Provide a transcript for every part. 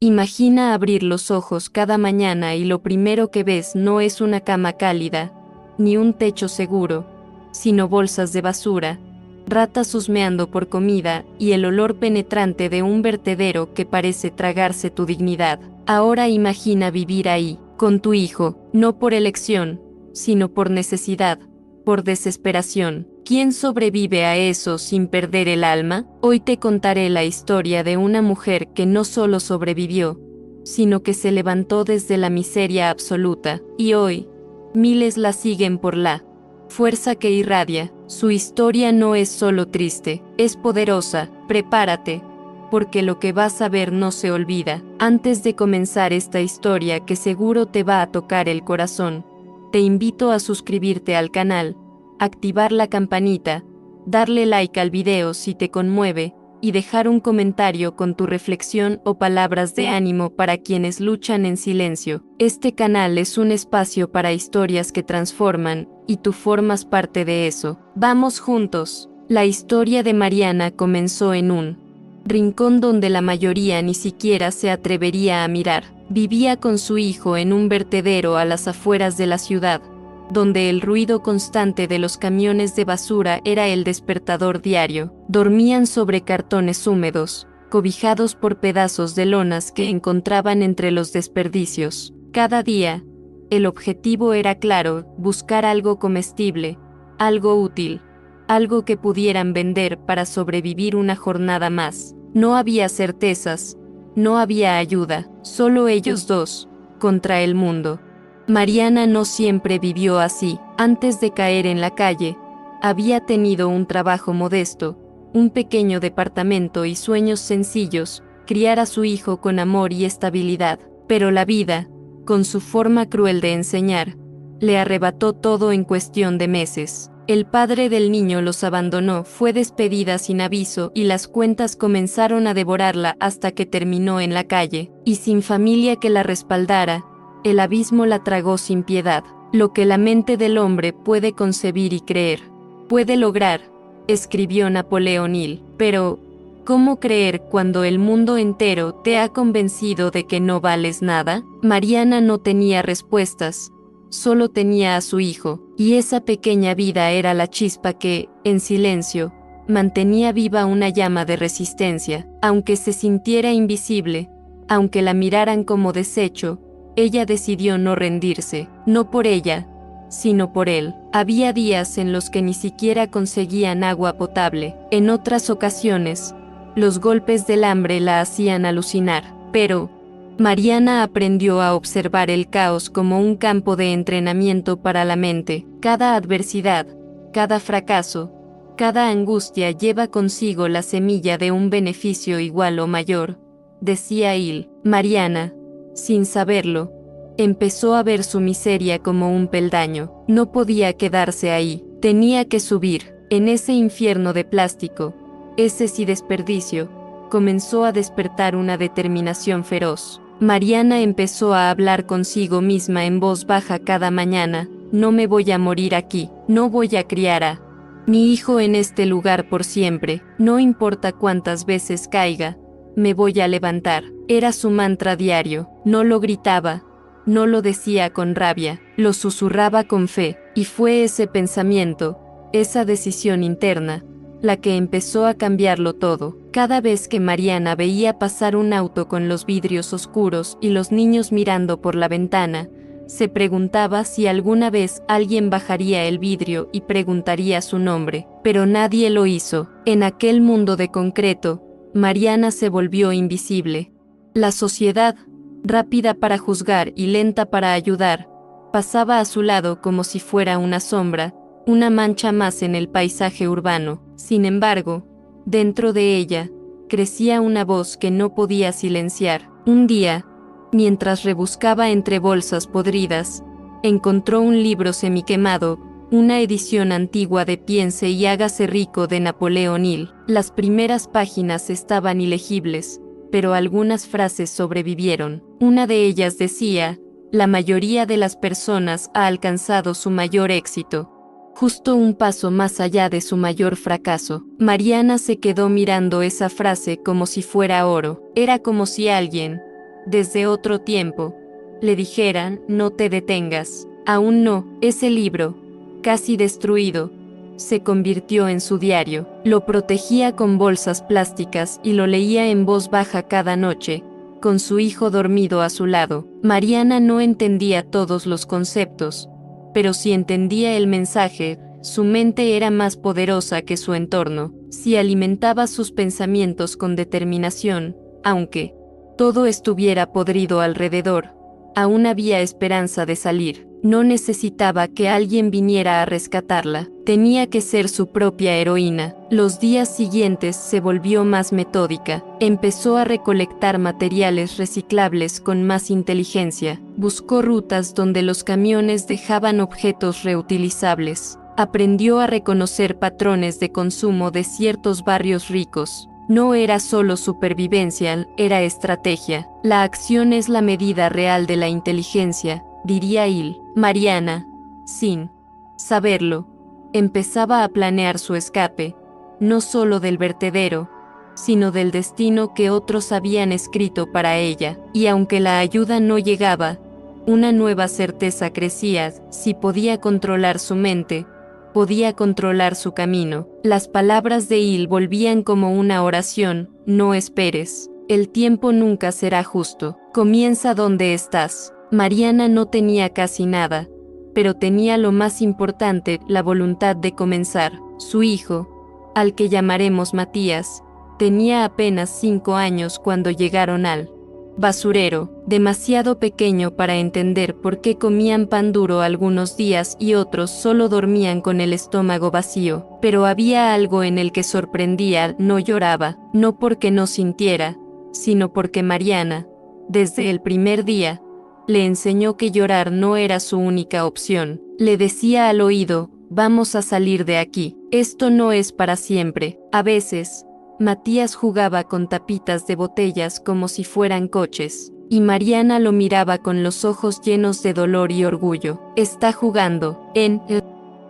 Imagina abrir los ojos cada mañana y lo primero que ves no es una cama cálida, ni un techo seguro, sino bolsas de basura, ratas husmeando por comida y el olor penetrante de un vertedero que parece tragarse tu dignidad. Ahora imagina vivir ahí, con tu hijo, no por elección, sino por necesidad, por desesperación. ¿Quién sobrevive a eso sin perder el alma? Hoy te contaré la historia de una mujer que no solo sobrevivió, sino que se levantó desde la miseria absoluta, y hoy, miles la siguen por la fuerza que irradia. Su historia no es solo triste, es poderosa. Prepárate, porque lo que vas a ver no se olvida. Antes de comenzar esta historia que seguro te va a tocar el corazón, te invito a suscribirte al canal, activar la campanita, darle like al video si te conmueve, y dejar un comentario con tu reflexión o palabras de ánimo para quienes luchan en silencio. Este canal es un espacio para historias que transforman, y tú formas parte de eso. Vamos juntos. La historia de Mariana comenzó en un rincón donde la mayoría ni siquiera se atrevería a mirar. Vivía con su hijo en un vertedero a las afueras de la ciudad, donde el ruido constante de los camiones de basura era el despertador diario. Dormían sobre cartones húmedos, cobijados por pedazos de lonas que encontraban entre los desperdicios. Cada día, el objetivo era claro: buscar algo comestible, algo útil, algo que pudieran vender para sobrevivir una jornada más. No había certezas, no había ayuda, solo ellos dos, contra el mundo. Mariana no siempre vivió así. Antes de caer en la calle, había tenido un trabajo modesto, un pequeño departamento y sueños sencillos: criar a su hijo con amor y estabilidad. Pero la vida, con su forma cruel de enseñar, le arrebató todo en cuestión de meses. El padre del niño los abandonó, fue despedida sin aviso y las cuentas comenzaron a devorarla hasta que terminó en la calle, y sin familia que la respaldara. El abismo la tragó sin piedad. Lo que la mente del hombre puede concebir y creer, puede lograr, escribió Napoleón Hill. Pero, ¿cómo creer cuando el mundo entero te ha convencido de que no vales nada? Mariana no tenía respuestas, solo tenía a su hijo, y esa pequeña vida era la chispa que, en silencio, mantenía viva una llama de resistencia. Aunque se sintiera invisible, aunque la miraran como desecho, ella decidió no rendirse, no por ella, sino por él. Había días en los que ni siquiera conseguían agua potable. En otras ocasiones, los golpes del hambre la hacían alucinar. Pero Mariana aprendió a observar el caos como un campo de entrenamiento para la mente. Cada adversidad, cada fracaso, cada angustia lleva consigo la semilla de un beneficio igual o mayor, decía Hill. Mariana, sin saberlo, empezó a ver su miseria como un peldaño. No podía quedarse ahí, tenía que subir. En ese infierno de plástico, heces y desperdicio, comenzó a despertar una determinación feroz. Mariana empezó a hablar consigo misma en voz baja cada mañana: no me voy a morir aquí, no voy a criar a mi hijo en este lugar por siempre, no importa cuántas veces caiga, me voy a levantar. Era su mantra diario. No lo gritaba, no lo decía con rabia, lo susurraba con fe, y fue ese pensamiento, esa decisión interna, la que empezó a cambiarlo todo. Cada vez que Mariana veía pasar un auto con los vidrios oscuros y los niños mirando por la ventana, se preguntaba si alguna vez alguien bajaría el vidrio y preguntaría su nombre, pero nadie lo hizo. En aquel mundo de concreto, Mariana se volvió invisible. La sociedad, rápida para juzgar y lenta para ayudar, pasaba a su lado como si fuera una sombra, una mancha más en el paisaje urbano. Sin embargo, dentro de ella, crecía una voz que no podía silenciar. Un día, mientras rebuscaba entre bolsas podridas, encontró un libro semiquemado, una edición antigua de Piense y hágase rico de Napoleón Hill. Las primeras páginas estaban ilegibles, pero algunas frases sobrevivieron. Una de ellas decía: la mayoría de las personas ha alcanzado su mayor éxito, justo un paso más allá de su mayor fracaso. Mariana se quedó mirando esa frase como si fuera oro. Era como si alguien, desde otro tiempo, le dijeran, no te detengas. Aún no, ese libro, casi destruido, se convirtió en su diario. Lo protegía con bolsas plásticas y lo leía en voz baja cada noche, con su hijo dormido a su lado. Mariana no entendía todos los conceptos, pero sí entendía el mensaje. Su mente era más poderosa que su entorno. Si alimentaba sus pensamientos con determinación, aunque todo estuviera podrido alrededor, aún había esperanza de salir. No necesitaba que alguien viniera a rescatarla. Tenía que ser su propia heroína. Los días siguientes se volvió más metódica. Empezó a recolectar materiales reciclables con más inteligencia. Buscó rutas donde los camiones dejaban objetos reutilizables. Aprendió a reconocer patrones de consumo de ciertos barrios ricos. No era solo supervivencia, era estrategia. La acción es la medida real de la inteligencia, diría él. Mariana, sin saberlo, empezaba a planear su escape, no solo del vertedero, sino del destino que otros habían escrito para ella. Y aunque la ayuda no llegaba, una nueva certeza crecía: si podía controlar su mente, podía controlar su camino. Las palabras de él volvían como una oración: no esperes, el tiempo nunca será justo, comienza donde estás. Mariana no tenía casi nada, pero tenía lo más importante, la voluntad de comenzar. Su hijo, al que llamaremos Matías, tenía apenas 5 años cuando llegaron al basurero, demasiado pequeño para entender por qué comían pan duro algunos días y otros solo dormían con el estómago vacío. Pero había algo en el que sorprendía: no lloraba, no porque no sintiera, sino porque Mariana, desde el primer día, le enseñó que llorar no era su única opción. Le decía al oído: vamos a salir de aquí, esto no es para siempre. A veces, Matías jugaba con tapitas de botellas como si fueran coches, y Mariana lo miraba con los ojos llenos de dolor y orgullo. Está jugando en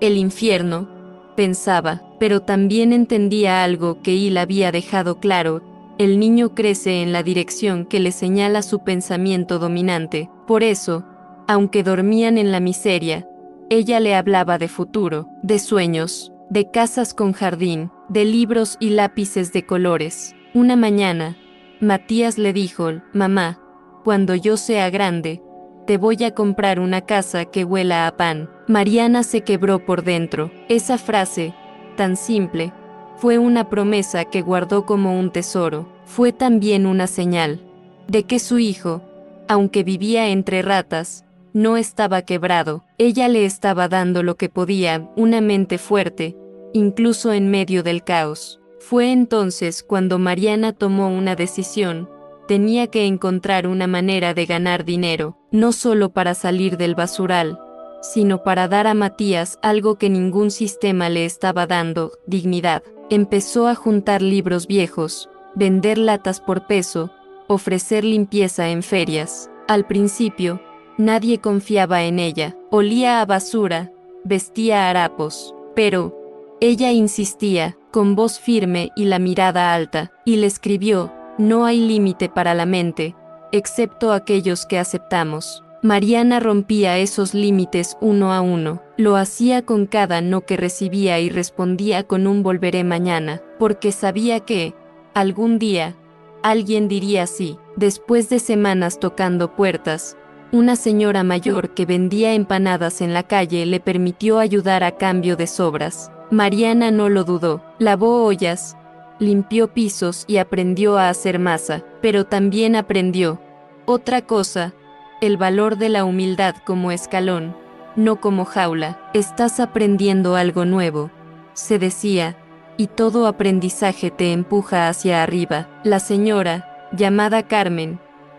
el infierno, pensaba, pero también entendía algo que él había dejado claro: el niño crece en la dirección que le señala su pensamiento dominante. Por eso, aunque dormían en la miseria, ella le hablaba de futuro, de sueños, de casas con jardín, de libros y lápices de colores. Una mañana, Matías le dijo: mamá, cuando yo sea grande, te voy a comprar una casa que huela a pan. Mariana se quebró por dentro. Esa frase, tan simple, fue una promesa que guardó como un tesoro. Fue también una señal de que su hijo, aunque vivía entre ratas, no estaba quebrado. Ella le estaba dando lo que podía: una mente fuerte, incluso en medio del caos. Fue entonces cuando Mariana tomó una decisión: tenía que encontrar una manera de ganar dinero, no solo para salir del basural, sino para dar a Matías algo que ningún sistema le estaba dando: dignidad. Empezó a juntar libros viejos, vender latas por peso, ofrecer limpieza en ferias. Al principio, nadie confiaba en ella. Olía a basura, vestía harapos, pero ella insistía, con voz firme y la mirada alta, y le escribió: no hay límite para la mente, excepto aquellos que aceptamos. Mariana rompía esos límites uno a uno. Lo hacía con cada no que recibía y respondía con un volveré mañana, porque sabía que, algún día, alguien diría sí. Después de semanas tocando puertas, una señora mayor que vendía empanadas en la calle le permitió ayudar a cambio de sobras. Mariana no lo dudó. Lavó ollas, limpió pisos y aprendió a hacer masa, pero también aprendió otra cosa: el valor de la humildad como escalón, no como jaula. Estás aprendiendo algo nuevo, se decía, y todo aprendizaje te empuja hacia arriba. La señora, llamada Carmen,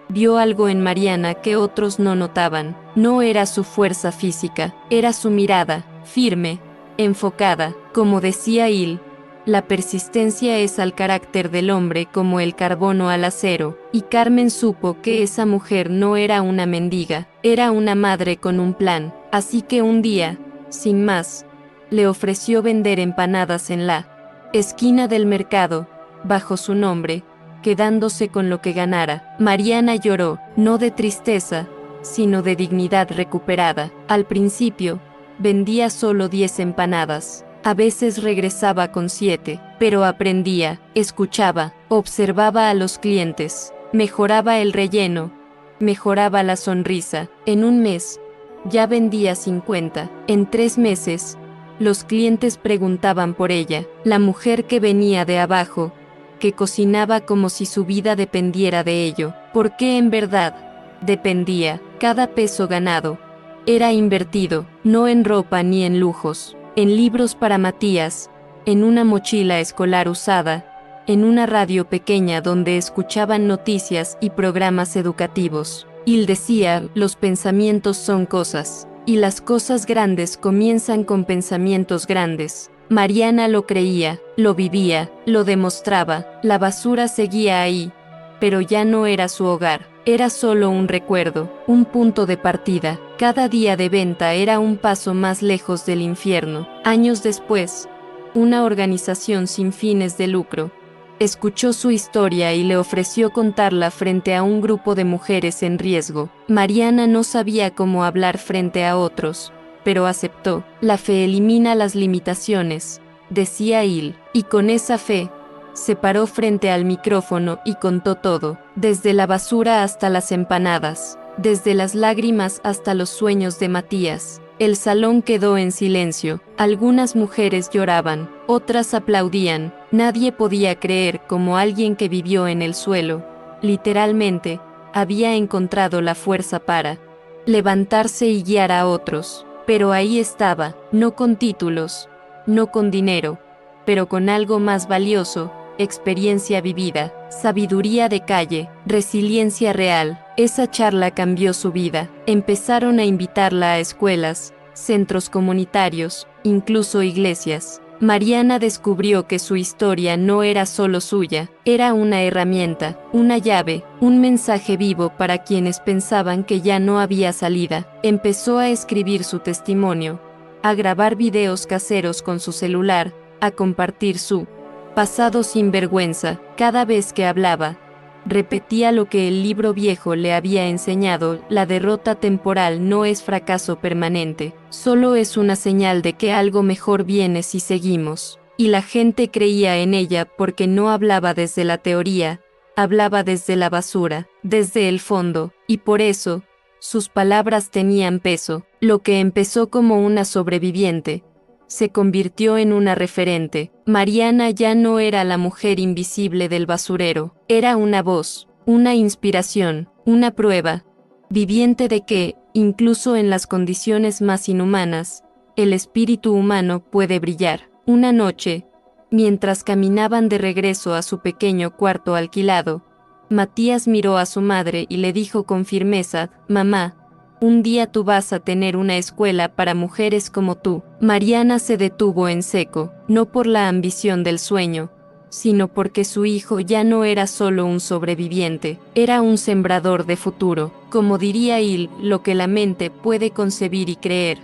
vio algo en Mariana que otros no notaban. No era su fuerza física, era su mirada, firme, enfocada. Como decía él, la persistencia es al carácter del hombre como el carbono al acero, y Carmen supo que esa mujer no era una mendiga, era una madre con un plan. Así que un día, sin más, le ofreció vender empanadas en la esquina del mercado, bajo su nombre, quedándose con lo que ganara. Mariana lloró, no de tristeza, sino de dignidad recuperada. Al principio, vendía solo 10 empanadas. A veces regresaba con 7, pero aprendía, escuchaba, observaba a los clientes, mejoraba el relleno, mejoraba la sonrisa. En un mes, ya vendía 50. En 3 meses, los clientes preguntaban por ella, la mujer que venía de abajo, que cocinaba como si su vida dependiera de ello, porque en verdad, dependía. Cada peso ganado era invertido, no en ropa ni en lujos, en libros para Matías, en una mochila escolar usada, en una radio pequeña donde escuchaban noticias y programas educativos. Il decía, los pensamientos son cosas, y las cosas grandes comienzan con pensamientos grandes. Mariana lo creía, lo vivía, lo demostraba. La basura seguía ahí, pero ya no era su hogar, era solo un recuerdo, un punto de partida. Cada día de venta era un paso más lejos del infierno. Años después, una organización sin fines de lucro escuchó su historia y le ofreció contarla frente a un grupo de mujeres en riesgo. Mariana no sabía cómo hablar frente a otros, pero aceptó. La fe elimina las limitaciones, decía Il, y con esa fe, se paró frente al micrófono y contó todo, desde la basura hasta las empanadas, desde las lágrimas hasta los sueños de Matías. El salón quedó en silencio, algunas mujeres lloraban, otras aplaudían, nadie podía creer cómo alguien que vivió en el suelo, literalmente, había encontrado la fuerza para levantarse y guiar a otros. Pero ahí estaba, no con títulos, no con dinero, pero con algo más valioso, experiencia vivida, sabiduría de calle, resiliencia real. Esa charla cambió su vida. Empezaron a invitarla a escuelas, centros comunitarios, incluso iglesias. Mariana descubrió que su historia no era solo suya, era una herramienta, una llave, un mensaje vivo para quienes pensaban que ya no había salida. Empezó a escribir su testimonio, a grabar videos caseros con su celular, a compartir su pasado sin vergüenza. Cada vez que hablaba, repetía lo que el libro viejo le había enseñado: la derrota temporal no es fracaso permanente, solo es una señal de que algo mejor viene si seguimos. Y la gente creía en ella porque no hablaba desde la teoría, hablaba desde la basura, desde el fondo, y por eso, sus palabras tenían peso. Lo que empezó como una sobreviviente, se convirtió en una referente. Mariana ya no era la mujer invisible del basurero, era una voz, una inspiración, una prueba viviente de que, incluso en las condiciones más inhumanas, el espíritu humano puede brillar. Una noche, mientras caminaban de regreso a su pequeño cuarto alquilado, Matías miró a su madre y le dijo con firmeza: «Mamá, un día tú vas a tener una escuela para mujeres como tú». Mariana se detuvo en seco, no por la ambición del sueño, sino porque su hijo ya no era solo un sobreviviente, era un sembrador de futuro. Como diría Il, lo que la mente puede concebir y creer,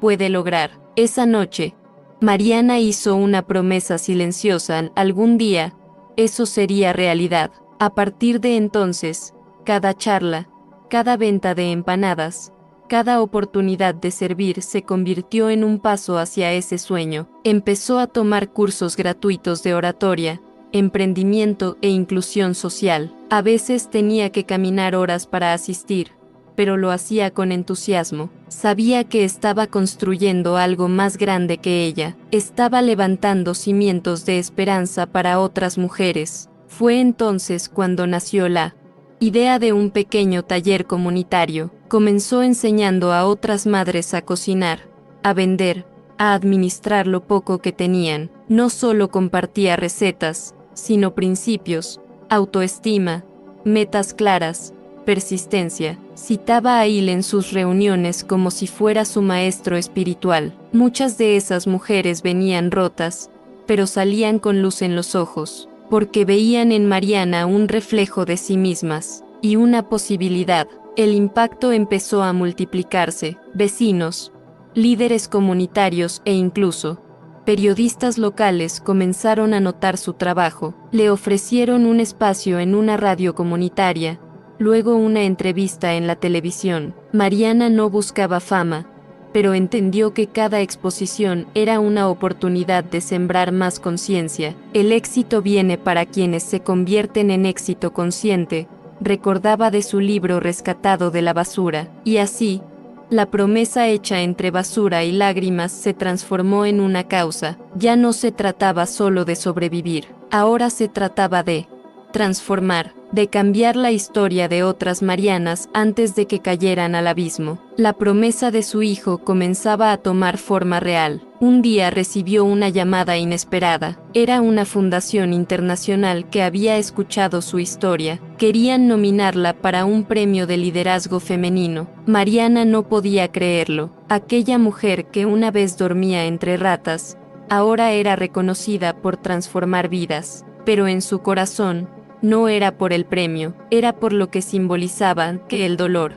puede lograr. Esa noche, Mariana hizo una promesa silenciosa: algún día, eso sería realidad. A partir de entonces, cada charla, cada venta de empanadas, cada oportunidad de servir se convirtió en un paso hacia ese sueño. Empezó a tomar cursos gratuitos de oratoria, emprendimiento e inclusión social. A veces tenía que caminar horas para asistir, pero lo hacía con entusiasmo. Sabía que estaba construyendo algo más grande que ella. Estaba levantando cimientos de esperanza para otras mujeres. Fue entonces cuando nació la idea de un pequeño taller comunitario. Comenzó enseñando a otras madres a cocinar, a vender, a administrar lo poco que tenían. No solo compartía recetas, sino principios, autoestima, metas claras, persistencia. Citaba a Il en sus reuniones como si fuera su maestro espiritual. Muchas de esas mujeres venían rotas, pero salían con luz en los ojos, porque veían en Mariana un reflejo de sí mismas, y una posibilidad. El impacto empezó a multiplicarse. Vecinos, líderes comunitarios e incluso periodistas locales comenzaron a notar su trabajo. Le ofrecieron un espacio en una radio comunitaria, luego una entrevista en la televisión. Mariana no buscaba fama, pero entendió que cada exposición era una oportunidad de sembrar más conciencia. El éxito viene para quienes se convierten en éxito consciente, recordaba de su libro Rescatado de la basura, y así, la promesa hecha entre basura y lágrimas se transformó en una causa. Ya no se trataba solo de sobrevivir, ahora se trataba de transformar, de cambiar la historia de otras Marianas antes de que cayeran al abismo. La promesa de su hijo comenzaba a tomar forma real. Un día recibió una llamada inesperada. Era una fundación internacional que había escuchado su historia. Querían nominarla para un premio de liderazgo femenino. Mariana no podía creerlo. Aquella mujer que una vez dormía entre ratas, ahora era reconocida por transformar vidas. Pero en su corazón, no era por el premio, era por lo que simbolizaba que el dolor,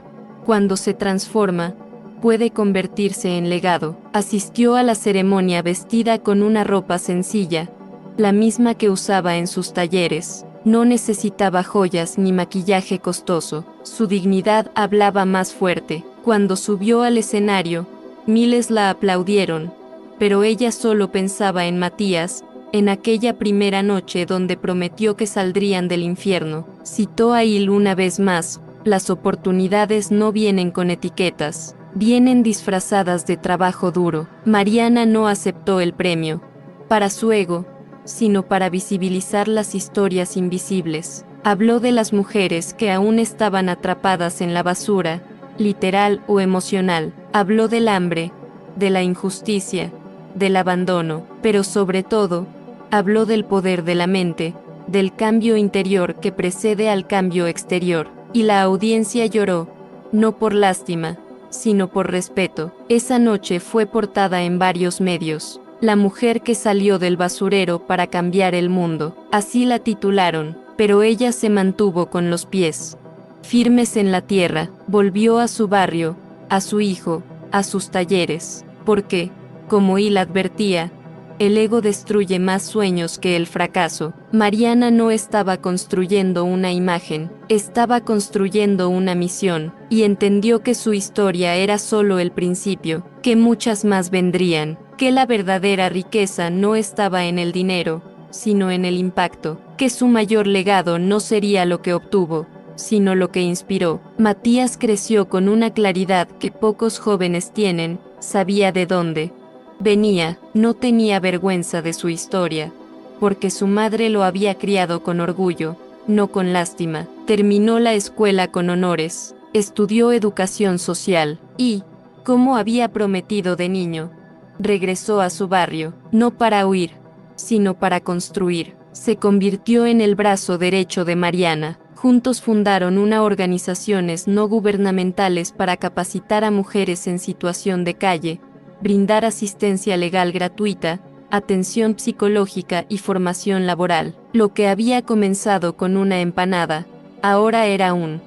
cuando se transforma, puede convertirse en legado. Asistió a la ceremonia vestida con una ropa sencilla, la misma que usaba en sus talleres. No necesitaba joyas ni maquillaje costoso. Su dignidad hablaba más fuerte. Cuando subió al escenario, miles la aplaudieron, pero ella solo pensaba en Matías, en aquella primera noche donde prometió que saldrían del infierno. Citó a Il una vez más: las oportunidades no vienen con etiquetas, vienen disfrazadas de trabajo duro. Mariana no aceptó el premio para su ego, sino para visibilizar las historias invisibles. Habló de las mujeres que aún estaban atrapadas en la basura, literal o emocional. Habló del hambre, de la injusticia, del abandono, pero sobre todo, habló del poder de la mente, del cambio interior que precede al cambio exterior, y la audiencia lloró, no por lástima, sino por respeto. Esa noche fue portada en varios medios: la mujer que salió del basurero para cambiar el mundo, así la titularon, pero ella se mantuvo con los pies firmes en la tierra. Volvió a su barrio, a su hijo, a sus talleres, porque, como él advertía, el ego destruye más sueños que el fracaso. Mariana no estaba construyendo una imagen, estaba construyendo una misión, y entendió que su historia era solo el principio, que muchas más vendrían, que la verdadera riqueza no estaba en el dinero, sino en el impacto, que su mayor legado no sería lo que obtuvo, sino lo que inspiró. Matías creció con una claridad que pocos jóvenes tienen. Sabía de dónde venía, no tenía vergüenza de su historia, porque su madre lo había criado con orgullo, no con lástima. Terminó la escuela con honores, estudió educación social y, como había prometido de niño, regresó a su barrio, no para huir, sino para construir. Se convirtió en el brazo derecho de Mariana. Juntos fundaron una organizaciones no gubernamentales para capacitar a mujeres en situación de calle, brindar asistencia legal gratuita, atención psicológica y formación laboral. Lo que había comenzado con una empanada, ahora era un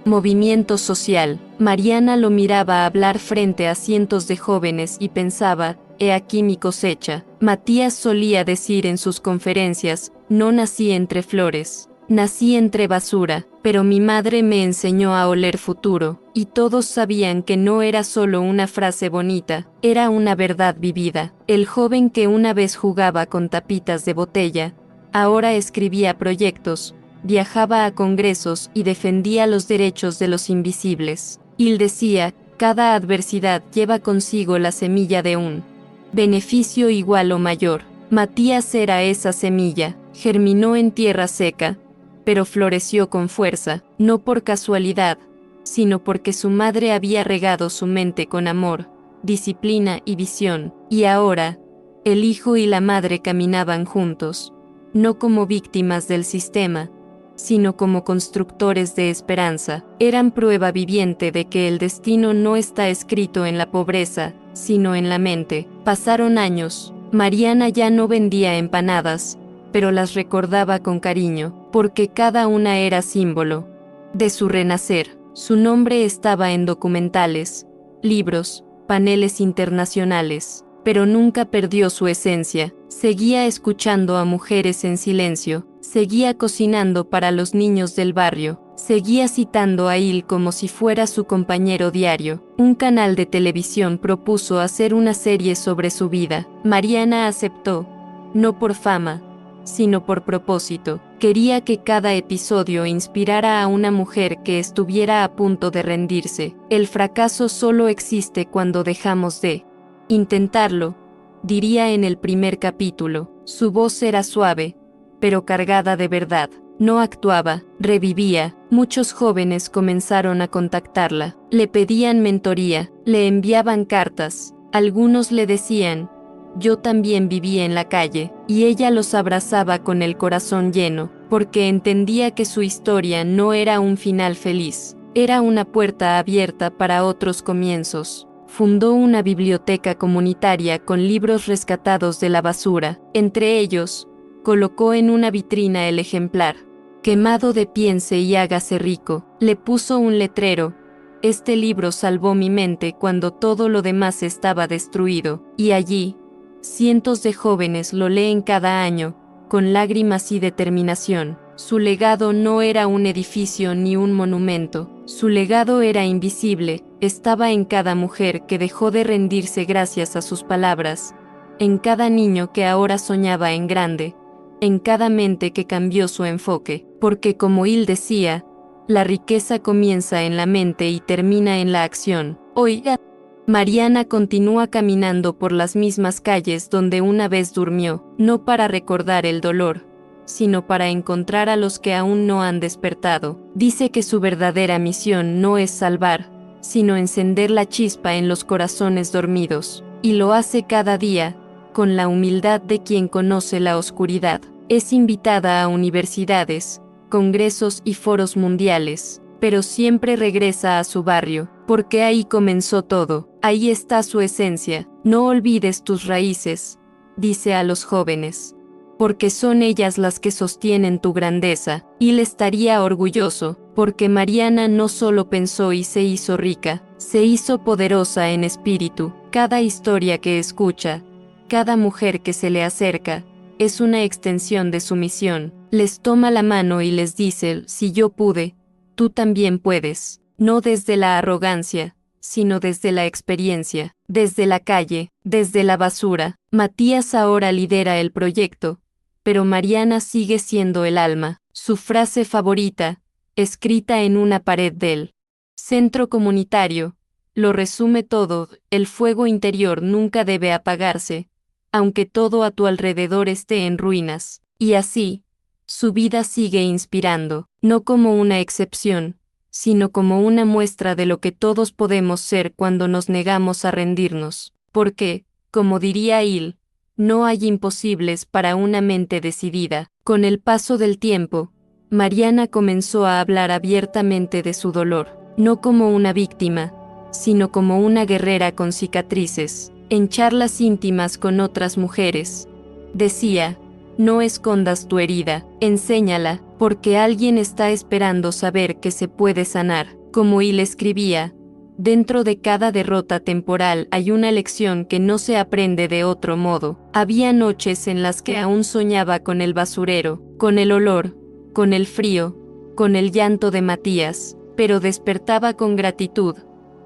movimiento social. Mariana lo miraba hablar frente a cientos de jóvenes y pensaba: he aquí mi cosecha. Matías solía decir en sus conferencias: no nací entre flores, nací entre basura, pero mi madre me enseñó a oler futuro, y todos sabían que no era solo una frase bonita, era una verdad vivida. El joven que una vez jugaba con tapitas de botella, ahora escribía proyectos, viajaba a congresos y defendía los derechos de los invisibles. Él decía: cada adversidad lleva consigo la semilla de un beneficio igual o mayor. Matías era esa semilla, germinó en tierra seca, pero floreció con fuerza, no por casualidad, sino porque su madre había regado su mente con amor, disciplina y visión. Y ahora, el hijo y la madre caminaban juntos, no como víctimas del sistema, sino como constructores de esperanza. Eran prueba viviente de que el destino no está escrito en la pobreza, sino en la mente. Pasaron años. Mariana ya no vendía empanadas, pero las recordaba con cariño, porque cada una era símbolo de su renacer. Su nombre estaba en documentales, libros, paneles internacionales, pero nunca perdió su esencia. Seguía escuchando a mujeres en silencio, seguía cocinando para los niños del barrio, Seguía citando a Il como si fuera su compañero diario. Un canal de televisión propuso hacer una serie sobre su vida. Mariana aceptó, no por fama, sino por propósito. Quería que cada episodio inspirara a una mujer que estuviera a punto de rendirse. El fracaso solo existe cuando dejamos de intentarlo, diría en el primer capítulo. Su voz era suave, pero cargada de verdad. No actuaba, revivía. Muchos jóvenes comenzaron a contactarla. Le pedían mentoría, le enviaban cartas. Algunos le decían, yo también viví en la calle, y ella los abrazaba con el corazón lleno, porque entendía que su historia no era un final feliz, era una puerta abierta para otros comienzos. Fundó una biblioteca comunitaria con libros rescatados de la basura. Entre ellos, colocó en una vitrina el ejemplar Quemado de Piense y hágase rico. Le puso un letrero: este libro salvó mi mente cuando todo lo demás estaba destruido. Y allí, cientos de jóvenes lo leen cada año, con lágrimas y determinación. Su legado no era un edificio ni un monumento. Su legado era invisible, estaba en cada mujer que dejó de rendirse gracias a sus palabras, en cada niño que ahora soñaba en grande, en cada mente que cambió su enfoque, porque como Il decía, la riqueza comienza en la mente y termina en la acción. Oiga, Mariana continúa caminando por las mismas calles donde una vez durmió, no para recordar el dolor, sino para encontrar a los que aún no han despertado. Dice que su verdadera misión no es salvar, sino encender la chispa en los corazones dormidos, y lo hace cada día, con la humildad de quien conoce la oscuridad. Es invitada a universidades, congresos y foros mundiales, pero siempre regresa a su barrio, porque ahí comenzó todo, ahí está su esencia. No olvides tus raíces, dice a los jóvenes, porque son ellas las que sostienen tu grandeza. Y él estaría orgulloso, porque Mariana no solo pensó y se hizo rica, se hizo poderosa en espíritu. Cada historia que escucha, cada mujer que se le acerca, es una extensión de su misión. Les toma la mano y les dice: si yo pude, tú también puedes. No desde la arrogancia, sino desde la experiencia, desde la calle, desde la basura. Matías ahora lidera el proyecto, pero Mariana sigue siendo el alma. Su frase favorita, escrita en una pared del centro comunitario, lo resume todo: el fuego interior nunca debe apagarse, aunque todo a tu alrededor esté en ruinas. Y así, su vida sigue inspirando, no como una excepción, sino como una muestra de lo que todos podemos ser cuando nos negamos a rendirnos. Porque, como diría Il, no hay imposibles para una mente decidida. Con el paso del tiempo, Mariana comenzó a hablar abiertamente de su dolor, no como una víctima, sino como una guerrera con cicatrices. En charlas íntimas con otras mujeres, decía: no escondas tu herida, enséñala, porque alguien está esperando saber que se puede sanar. Como Il escribía, dentro de cada derrota temporal hay una lección que no se aprende de otro modo. Había noches en las que aún soñaba con el basurero, con el olor, con el frío, con el llanto de Matías, pero despertaba con gratitud,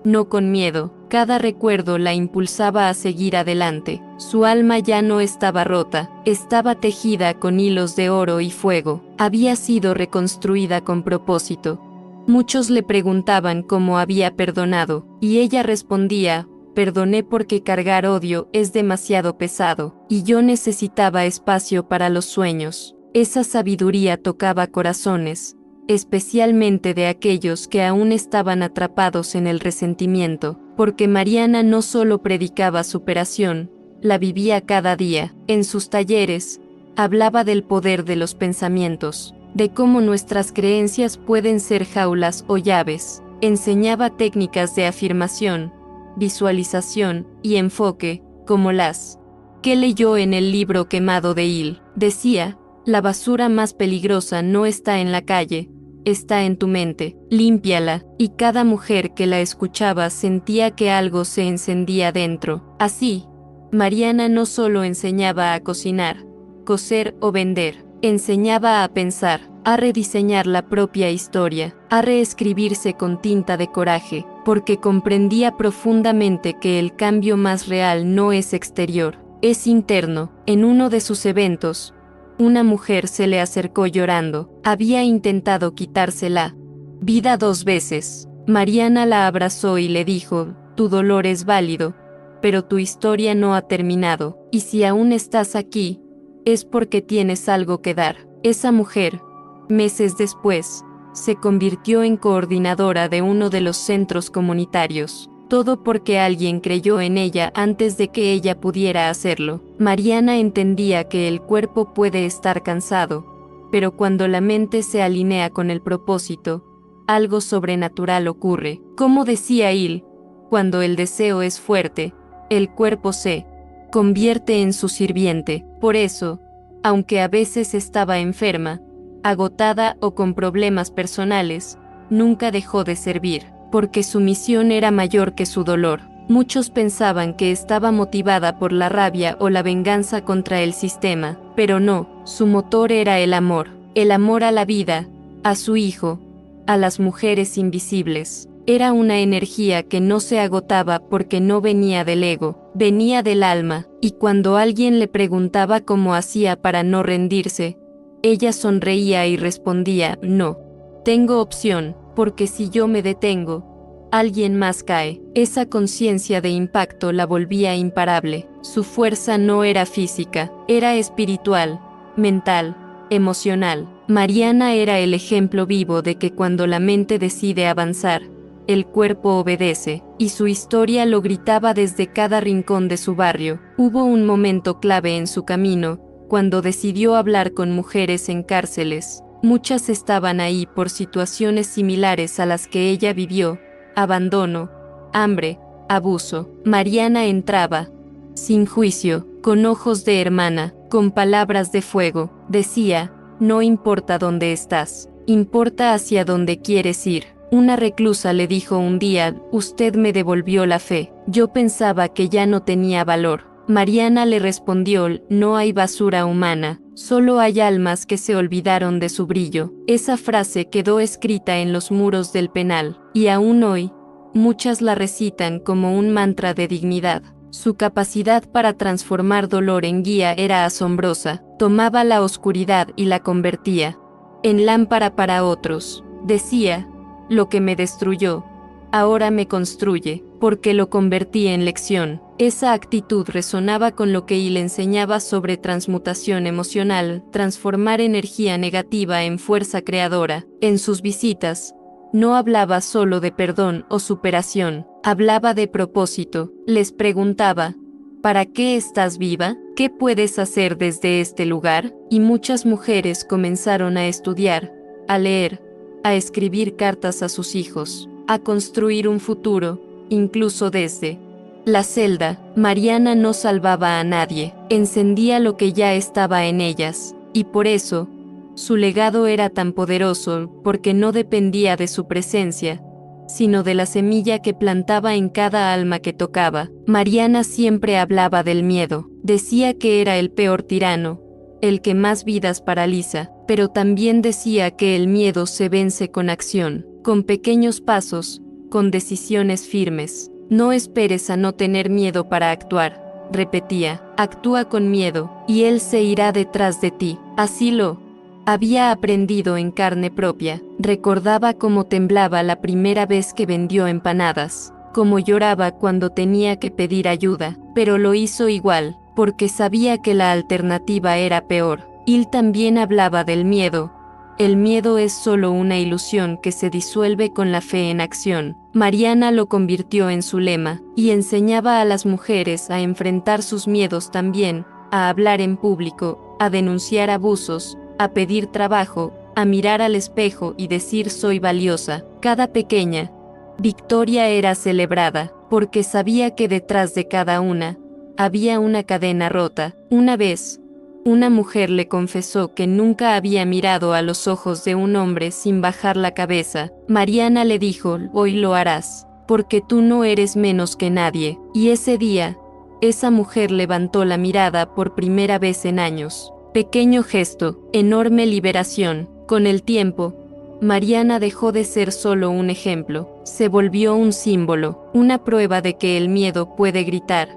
no con miedo. Cada recuerdo la impulsaba a seguir adelante. Su alma ya no estaba rota, estaba tejida con hilos de oro y fuego. Había sido reconstruida con propósito. Muchos le preguntaban cómo había perdonado, y ella respondía: perdoné porque cargar odio es demasiado pesado, y yo necesitaba espacio para los sueños. Esa sabiduría tocaba corazones, especialmente de aquellos que aún estaban atrapados en el resentimiento, porque Mariana no solo predicaba superación, la vivía cada día. En sus talleres, hablaba del poder de los pensamientos, de cómo nuestras creencias pueden ser jaulas o llaves. Enseñaba técnicas de afirmación, visualización y enfoque, como las que leyó en el libro Quemado de Il. Decía: la basura más peligrosa no está en la calle, está en tu mente, límpiala. Y cada mujer que la escuchaba sentía que algo se encendía dentro. Así, Mariana no solo enseñaba a cocinar, coser o vender, Enseñaba a pensar, a rediseñar la propia historia, a reescribirse con tinta de coraje, porque comprendía profundamente que el cambio más real no es exterior, es interno. En uno de sus eventos, una mujer se le acercó llorando, había intentado quitársela vida 2 veces. Mariana la abrazó y le dijo, tu dolor es válido, pero tu historia no ha terminado, y si aún estás aquí, es porque tienes algo que dar. Esa mujer, meses después, se convirtió en coordinadora de uno de los centros comunitarios. Todo porque alguien creyó en ella antes de que ella pudiera hacerlo. Mariana entendía que el cuerpo puede estar cansado, pero cuando la mente se alinea con el propósito, algo sobrenatural ocurre. Como decía Hill, cuando el deseo es fuerte, el cuerpo se convierte en su sirviente. Por eso, aunque a veces estaba enferma, agotada o con problemas personales, nunca dejó de servir, porque su misión era mayor que su dolor. Muchos pensaban que estaba motivada por la rabia o la venganza contra el sistema, pero no, su motor era el amor a la vida, a su hijo, a las mujeres invisibles. Era una energía que no se agotaba porque no venía del ego, venía del alma, y cuando alguien le preguntaba cómo hacía para no rendirse, ella sonreía y respondía, no, tengo opción, porque si yo me detengo, alguien más cae. Esa conciencia de impacto la volvía imparable. Su fuerza no era física, era espiritual, mental, emocional. Mariana era el ejemplo vivo de que cuando la mente decide avanzar, el cuerpo obedece, y su historia lo gritaba desde cada rincón de su barrio. Hubo un momento clave en su camino, cuando decidió hablar con mujeres en cárceles. Muchas estaban ahí por situaciones similares a las que ella vivió: abandono, hambre, abuso. Mariana entraba, sin juicio, con ojos de hermana, con palabras de fuego. Decía, no importa dónde estás, importa hacia dónde quieres ir. Una reclusa le dijo un día, usted me devolvió la fe, yo pensaba que ya no tenía valor. Mariana le respondió, no hay basura humana, solo hay almas que se olvidaron de su brillo. Esa frase quedó escrita en los muros del penal, y aún hoy, muchas la recitan como un mantra de dignidad. Su capacidad para transformar dolor en guía era asombrosa. Tomaba la oscuridad y la convertía en lámpara para otros. Decía, lo que me destruyó, ahora me construye, porque lo convertí en lección. Esa actitud resonaba con lo que Hill enseñaba sobre transmutación emocional, transformar energía negativa en fuerza creadora. En sus visitas, no hablaba solo de perdón o superación, hablaba de propósito. Les preguntaba, ¿para qué estás viva? ¿Qué puedes hacer desde este lugar? Y muchas mujeres comenzaron a estudiar, a leer, a escribir cartas a sus hijos, a construir un futuro, incluso desde la celda. Mariana no salvaba a nadie, encendía lo que ya estaba en ellas, y por eso, su legado era tan poderoso, porque no dependía de su presencia, sino de la semilla que plantaba en cada alma que tocaba. Mariana siempre hablaba del miedo, decía que era el peor tirano, el que más vidas paraliza, pero también decía que el miedo se vence con acción, con pequeños pasos, con decisiones firmes. No esperes a no tener miedo para actuar, repetía, actúa con miedo, y él se irá detrás de ti. Así lo había aprendido en carne propia. Recordaba cómo temblaba la primera vez que vendió empanadas, cómo lloraba cuando tenía que pedir ayuda, pero lo hizo igual, porque sabía que la alternativa era peor. Hill también hablaba del miedo. El miedo es solo una ilusión que se disuelve con la fe en acción. Mariana lo convirtió en su lema, y enseñaba a las mujeres a enfrentar sus miedos también, a hablar en público, a denunciar abusos, a pedir trabajo, a mirar al espejo y decir soy valiosa. Cada pequeña victoria era celebrada, porque sabía que detrás de cada una había una cadena rota. Una vez, una mujer le confesó que nunca había mirado a los ojos de un hombre sin bajar la cabeza. Mariana le dijo, hoy lo harás, porque tú no eres menos que nadie. Y ese día, esa mujer levantó la mirada por primera vez en años. Pequeño gesto, enorme liberación. Con el tiempo, Mariana dejó de ser solo un ejemplo, se volvió un símbolo, una prueba de que el miedo puede gritar,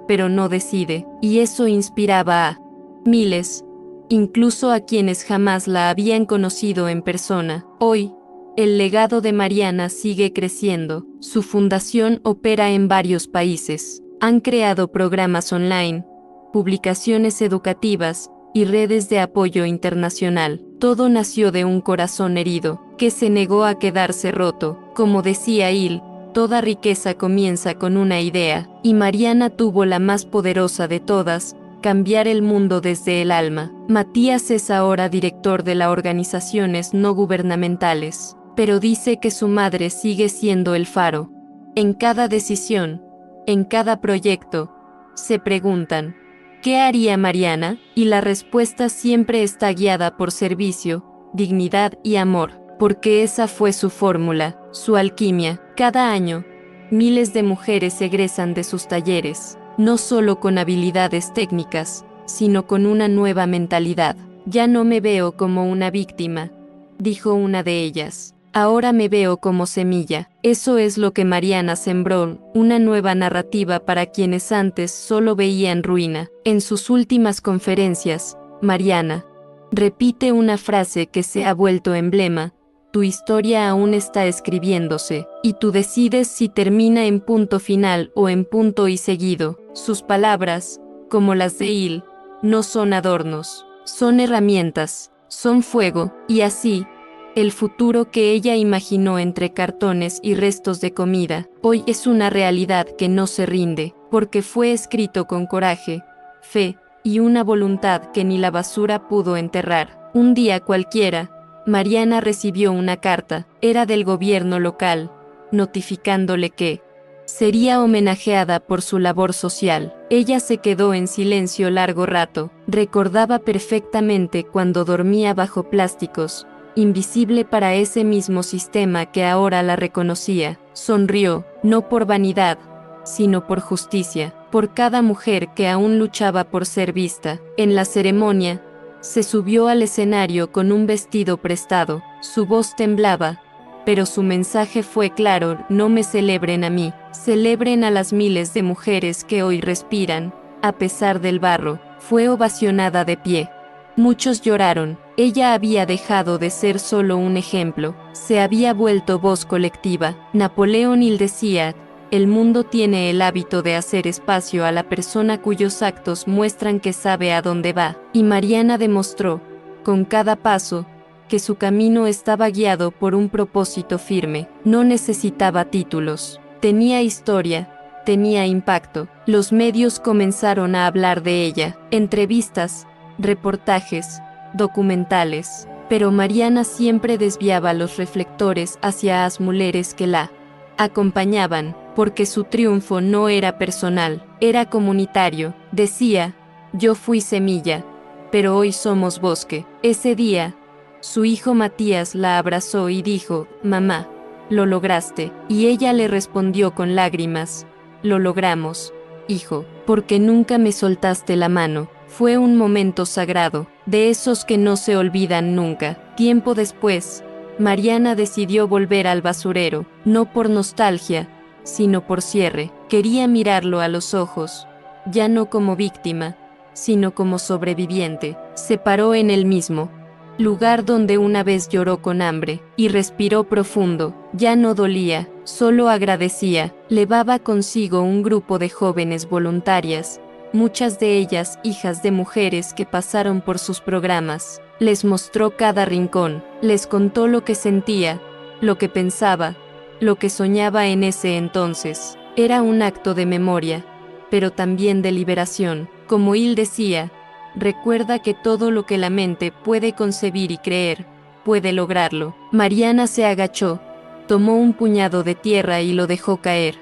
pero no decide, y eso inspiraba a miles, incluso a quienes jamás la habían conocido en persona. Hoy, el legado de Mariana sigue creciendo, su fundación opera en varios países, han creado programas online, publicaciones educativas y redes de apoyo internacional. Todo nació de un corazón herido, que se negó a quedarse roto. Como decía Hill, toda riqueza comienza con una idea, y Mariana tuvo la más poderosa de todas, cambiar el mundo desde el alma. Matías es ahora director de las organizaciones no gubernamentales, pero dice que su madre sigue siendo el faro. En cada decisión, en cada proyecto, se preguntan, ¿qué haría Mariana? Y la respuesta siempre está guiada por servicio, dignidad y amor, porque esa fue su fórmula, su alquimia. Cada año, miles de mujeres egresan de sus talleres, no solo con habilidades técnicas, sino con una nueva mentalidad. Ya no me veo como una víctima, dijo una de ellas. Ahora me veo como semilla. Eso es lo que Mariana sembró, una nueva narrativa para quienes antes solo veían ruina. En sus últimas conferencias, Mariana repite una frase que se ha vuelto emblema: tu historia aún está escribiéndose, y tú decides si termina en punto final o en punto y seguido. Sus palabras, como las de Hill, no son adornos, son herramientas, son fuego, y así, el futuro que ella imaginó entre cartones y restos de comida, hoy es una realidad que no se rinde, porque fue escrito con coraje, fe y una voluntad que ni la basura pudo enterrar. Un día cualquiera, Mariana recibió una carta, era del gobierno local, notificándole que sería homenajeada por su labor social. Ella se quedó en silencio largo rato, recordaba perfectamente cuando dormía bajo plásticos, invisible para ese mismo sistema que ahora la reconocía. Sonrió, no por vanidad, sino por justicia, por cada mujer que aún luchaba por ser vista. En la ceremonia, se subió al escenario con un vestido prestado, su voz temblaba, pero su mensaje fue claro: no me celebren a mí, celebren a las miles de mujeres que hoy respiran, a pesar del barro. Fue ovacionada de pie. Muchos lloraron. Ella había dejado de ser solo un ejemplo, se había vuelto voz colectiva. Napoleón Hill decía, el mundo tiene el hábito de hacer espacio a la persona cuyos actos muestran que sabe a dónde va, y Mariana demostró, con cada paso, que su camino estaba guiado por un propósito firme. No necesitaba títulos, tenía historia, tenía impacto. Los medios comenzaron a hablar de ella, entrevistas, reportajes, documentales, pero Mariana siempre desviaba los reflectores hacia las mujeres que la acompañaban, porque su triunfo no era personal, era comunitario. Decía, yo fui semilla, pero hoy somos bosque. Ese día, su hijo Matías la abrazó y dijo, mamá, lo lograste, y ella le respondió con lágrimas, lo logramos, hijo, porque nunca me soltaste la mano. Fue un momento sagrado, de esos que no se olvidan nunca. Tiempo después, Mariana decidió volver al basurero, no por nostalgia, sino por cierre. Quería mirarlo a los ojos, ya no como víctima, sino como sobreviviente. Se paró en el mismo lugar donde una vez lloró con hambre, y respiró profundo. Ya no dolía, solo agradecía. Llevaba consigo un grupo de jóvenes voluntarias, muchas de ellas hijas de mujeres que pasaron por sus programas. Les mostró cada rincón, les contó lo que sentía, lo que pensaba, lo que soñaba en ese entonces. Era un acto de memoria, pero también de liberación. Como Hill decía, recuerda que todo lo que la mente puede concebir y creer, puede lograrlo. Mariana se agachó, tomó un puñado de tierra y lo dejó caer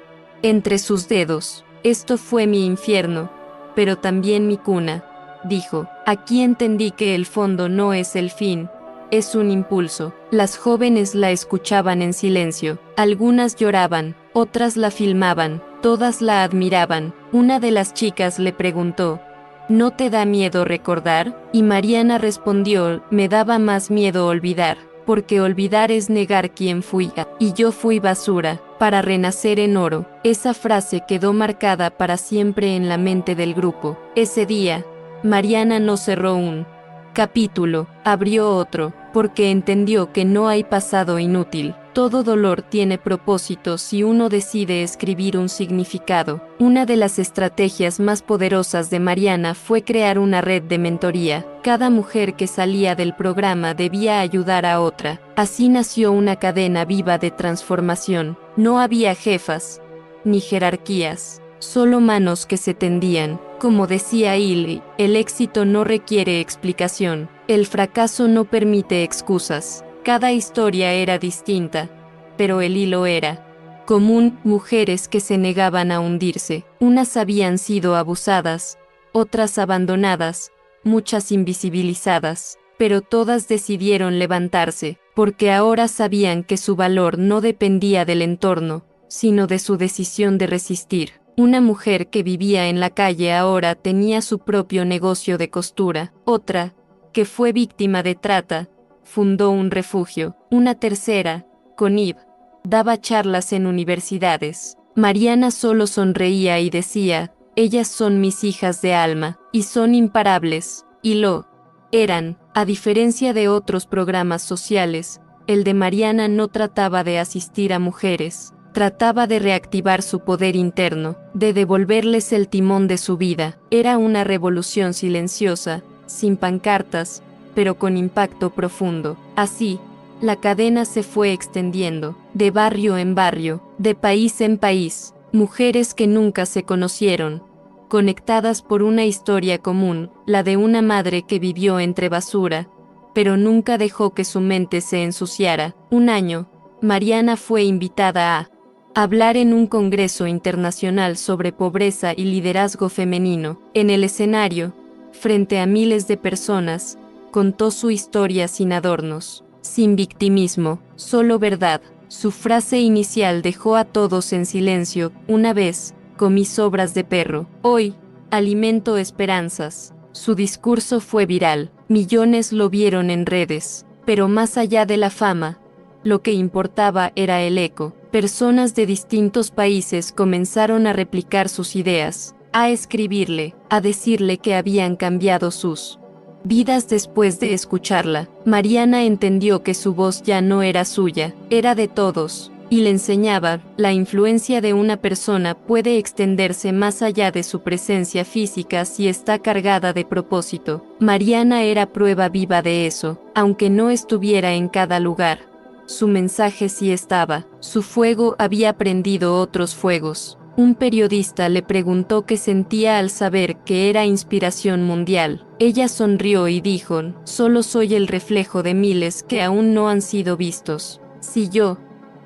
entre sus dedos. Esto fue mi infierno, pero también mi cuna, dijo. Aquí entendí que el fondo no es el fin, es un impulso. Las jóvenes la escuchaban en silencio. Algunas lloraban, otras la filmaban, todas la admiraban. Una de las chicas le preguntó, ¿No te da miedo recordar? Y Mariana respondió, me daba más miedo olvidar, porque olvidar es negar quién fui, y yo fui basura, para renacer en oro. Esa frase quedó marcada para siempre en la mente del grupo. Ese día, Mariana no cerró un capítulo, abrió otro, porque entendió que no hay pasado inútil. Todo dolor tiene propósito si uno decide escribir un significado. Una de las estrategias más poderosas de Mariana fue crear una red de mentoría. Cada mujer que salía del programa debía ayudar a otra. Así nació una cadena viva de transformación. No había jefas, ni jerarquías, solo manos que se tendían. Como decía Illy, el éxito no requiere explicación, el fracaso no permite excusas. Cada historia era distinta, pero el hilo era común. Mujeres que se negaban a hundirse. Unas habían sido abusadas, otras abandonadas, muchas invisibilizadas, pero todas decidieron levantarse, porque ahora sabían que su valor no dependía del entorno, sino de su decisión de resistir. Una mujer que vivía en la calle ahora tenía su propio negocio de costura. Otra, que fue víctima de trata, fundó un refugio. Una tercera, con Ib, daba charlas en universidades. Mariana solo sonreía y decía, ellas son mis hijas de alma, y son imparables, y lo eran. A diferencia de otros programas sociales, el de Mariana no trataba de asistir a mujeres, trataba de reactivar su poder interno, de devolverles el timón de su vida. Era una revolución silenciosa, sin pancartas, pero con impacto profundo. Así, la cadena se fue extendiendo, de barrio en barrio, de país en país. Mujeres que nunca se conocieron, conectadas por una historia común, la de una madre que vivió entre basura, pero nunca dejó que su mente se ensuciara. Un año, Mariana fue invitada a hablar en un congreso internacional sobre pobreza y liderazgo femenino. En el escenario, frente a miles de personas, contó su historia sin adornos, sin victimismo, solo verdad. Su frase inicial dejó a todos en silencio. Una vez, comí sobras de perro. Hoy, alimento esperanzas. Su discurso fue viral. Millones lo vieron en redes. Pero más allá de la fama, lo que importaba era el eco. Personas de distintos países comenzaron a replicar sus ideas, a escribirle, a decirle que habían cambiado sus vidas después de escucharla. Mariana entendió que su voz ya no era suya, era de todos, y le enseñaba, la influencia de una persona puede extenderse más allá de su presencia física si está cargada de propósito. Mariana era prueba viva de eso, aunque no estuviera en cada lugar. Su mensaje sí estaba, su fuego había prendido otros fuegos. Un periodista le preguntó qué sentía al saber que era inspiración mundial. Ella sonrió y dijo, solo soy el reflejo de miles que aún no han sido vistos. Si yo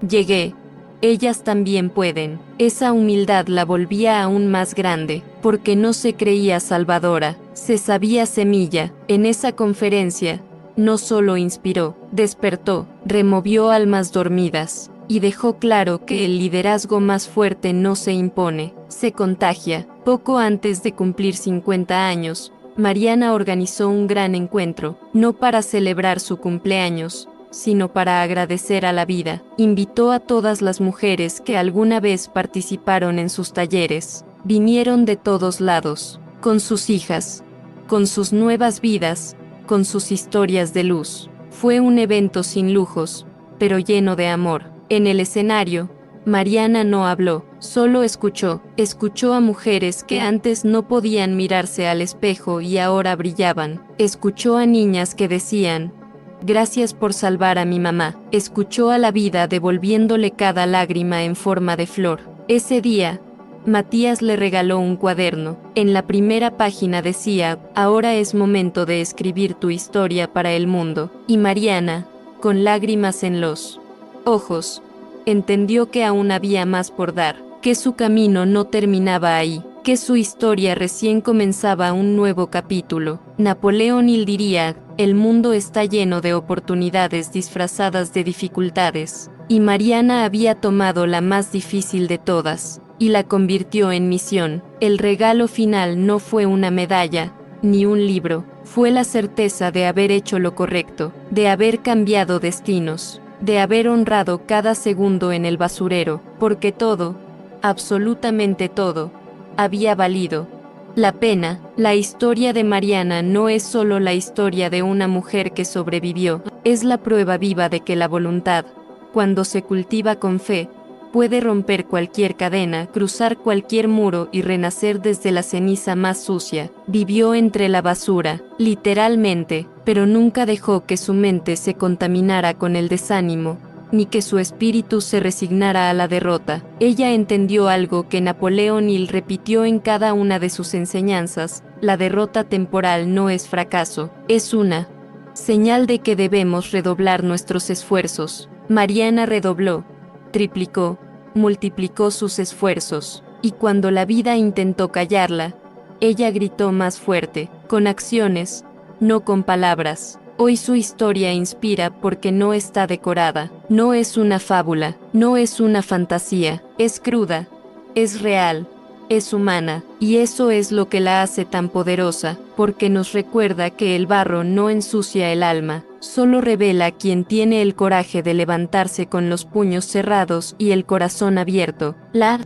llegué, ellas también pueden. Esa humildad la volvía aún más grande, porque no se creía salvadora, se sabía semilla. En esa conferencia, no solo inspiró, despertó, removió almas dormidas, y dejó claro que el liderazgo más fuerte no se impone, se contagia. Poco antes de cumplir 50 años, Mariana organizó un gran encuentro, no para celebrar su cumpleaños, sino para agradecer a la vida. Invitó a todas las mujeres que alguna vez participaron en sus talleres. Vinieron de todos lados, con sus hijas, con sus nuevas vidas, con sus historias de luz. Fue un evento sin lujos, pero lleno de amor. En el escenario, Mariana no habló, solo escuchó. Escuchó a mujeres que antes no podían mirarse al espejo y ahora brillaban. Escuchó a niñas que decían, gracias por salvar a mi mamá. Escuchó a la vida devolviéndole cada lágrima en forma de flor. Ese día, Matías le regaló un cuaderno. En la primera página decía, ahora es momento de escribir tu historia para el mundo. Y Mariana, con lágrimas en los ojos, entendió que aún había más por dar, que su camino no terminaba ahí, que su historia recién comenzaba un nuevo capítulo. Napoleón Hill diría, el mundo está lleno de oportunidades disfrazadas de dificultades, y Mariana había tomado la más difícil de todas, y la convirtió en misión. El regalo final no fue una medalla, ni un libro, fue la certeza de haber hecho lo correcto, de haber cambiado destinos, de haber honrado cada segundo en el basurero, porque todo, absolutamente todo, había valido la pena. La historia de Mariana no es solo la historia de una mujer que sobrevivió, es la prueba viva de que la voluntad, cuando se cultiva con fe, puede romper cualquier cadena, cruzar cualquier muro y renacer desde la ceniza más sucia. Vivió entre la basura, literalmente, pero nunca dejó que su mente se contaminara con el desánimo, ni que su espíritu se resignara a la derrota. Ella entendió algo que Napoleón Hill repitió en cada una de sus enseñanzas: la derrota temporal no es fracaso, es una señal de que debemos redoblar nuestros esfuerzos. Mariana redobló, triplicó, multiplicó sus esfuerzos, y cuando la vida intentó callarla, ella gritó más fuerte, con acciones, no con palabras. Hoy su historia inspira porque no está decorada, no es una fábula, no es una fantasía, es cruda, es real, es humana, y eso es lo que la hace tan poderosa, porque nos recuerda que el barro no ensucia el alma, solo revela quien tiene el coraje de levantarse con los puños cerrados y el corazón abierto. La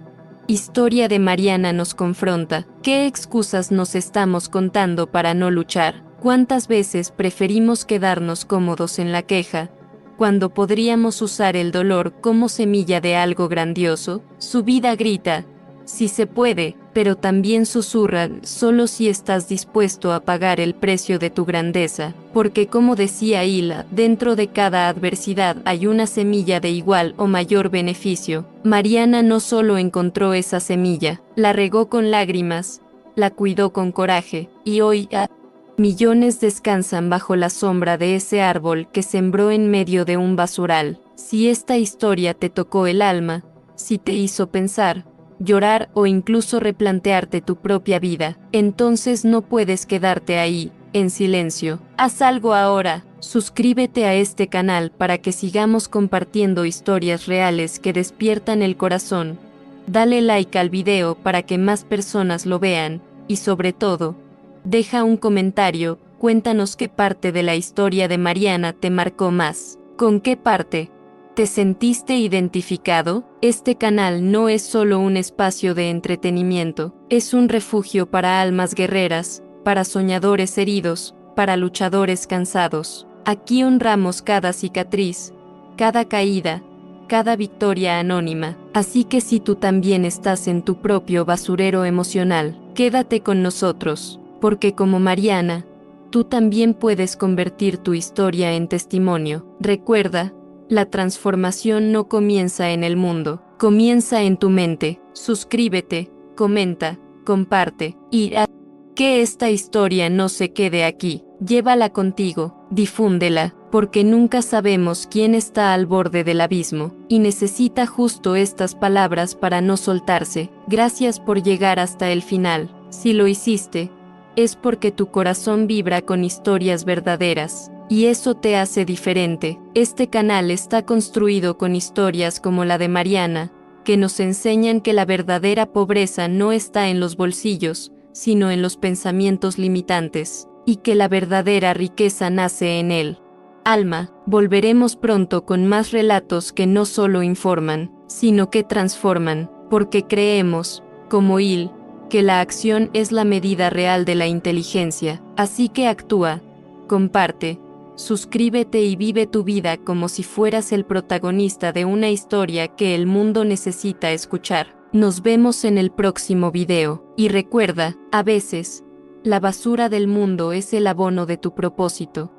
historia de Mariana nos confronta. ¿Qué excusas nos estamos contando para no luchar? ¿Cuántas veces preferimos quedarnos cómodos en la queja, cuando podríamos usar el dolor como semilla de algo grandioso? Su vida grita: sí se puede, pero también susurra: solo si estás dispuesto a pagar el precio de tu grandeza, porque como decía Hila, dentro de cada adversidad hay una semilla de igual o mayor beneficio. Mariana no solo encontró esa semilla, la regó con lágrimas, la cuidó con coraje, y hoy millones descansan bajo la sombra de ese árbol que sembró en medio de un basural. Si esta historia te tocó el alma, si te hizo pensar, llorar o incluso replantearte tu propia vida, entonces no puedes quedarte ahí, en silencio. Haz algo ahora. Suscríbete a este canal para que sigamos compartiendo historias reales que despiertan el corazón. Dale like al video para que más personas lo vean, y sobre todo, deja un comentario, cuéntanos qué parte de la historia de Mariana te marcó más. ¿Con qué parte te sentiste identificado? Este canal no es solo un espacio de entretenimiento, es un refugio para almas guerreras, para soñadores heridos, para luchadores cansados. Aquí honramos cada cicatriz, cada caída, cada victoria anónima. Así que si tú también estás en tu propio basurero emocional, quédate con nosotros, porque como Mariana, tú también puedes convertir tu historia en testimonio. Recuerda, la transformación no comienza en el mundo, comienza en tu mente. Suscríbete, comenta, comparte, y haz que esta historia no se quede aquí. Llévala contigo, difúndela, porque nunca sabemos quién está al borde del abismo, y necesita justo estas palabras para no soltarse. Gracias por llegar hasta el final. Si lo hiciste, es porque tu corazón vibra con historias verdaderas, y eso te hace diferente. Este canal está construido con historias como la de Mariana, que nos enseñan que la verdadera pobreza no está en los bolsillos, sino en los pensamientos limitantes, y que la verdadera riqueza nace en el alma. Volveremos pronto con más relatos que no solo informan, sino que transforman, porque creemos, como Hill, que la acción es la medida real de la inteligencia. Así que actúa, comparte, suscríbete y vive tu vida como si fueras el protagonista de una historia que el mundo necesita escuchar. Nos vemos en el próximo video, y recuerda, a veces, la basura del mundo es el abono de tu propósito.